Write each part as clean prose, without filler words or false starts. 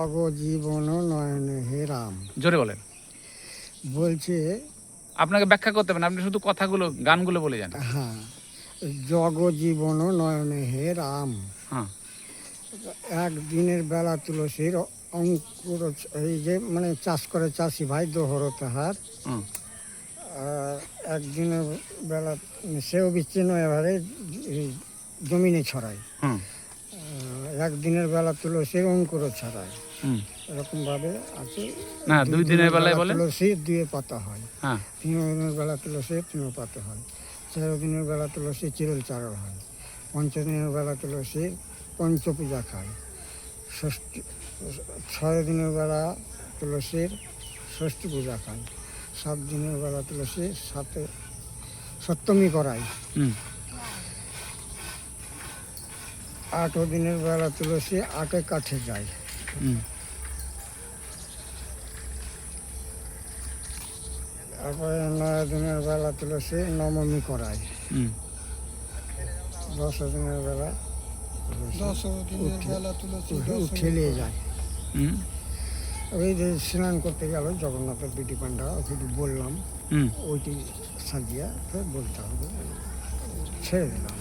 জগজীবন নয়নে হে রাম। জোরে বলেন। বলছে আপনাকে ব্যাখ্যা করতে হবে না, আপনি শুধু কথাগুলো গানগুলো বলে যান। হ্যাঁ, জগজীবন নয়নে হে রাম। হ্যাঁ। একদিনের বেলা তুলসীর অঙ্কুর, এই যে মানে চাষ করে চাষি ভাই দোহর তাহার। হুম। একদিনের বেলা সেও বিচ্ছিন্ন এবারে জমিনে ছড়ায়। হুম। একদিনের বেলা তুলসীর অঙ্কুর ছড়ায়, হুম। এরকম ভাবে আছে। না, দুই দিনের বেলায় বলেন। তুলসী দুয়ে পাতা হয়। হ্যাঁ। 3 দিনের বেলা তুলসী 3 পাতা হয়। 4 দিনের বেলা তুলসী চিরল চারল হয়। 5 দিনের বেলা তুলসী পঞ্চপূজা খায়। 6 দিনের বেলা তুলসীর ষষ্ঠী পূজা খায়। 7 দিনের বেলা তুলসী সাথে সপ্তমী করায়। 8 দিনের বেলা তুলসী 8 কাঠে যায়। তারপরে 9 দিনের বেলা তুলসী নবমী করায়। 10 দিনের বেলা উঠে নিয়ে যায়। ওই যে স্নান করতে গেল জগন্নাথের দুটি পান্ডা, ওকে বললাম ওইটি সাজিয়া ফের বলতে হবে, ছেড়ে দিলাম।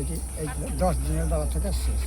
এটি 10 দিনের বেলা থেকে শেষ।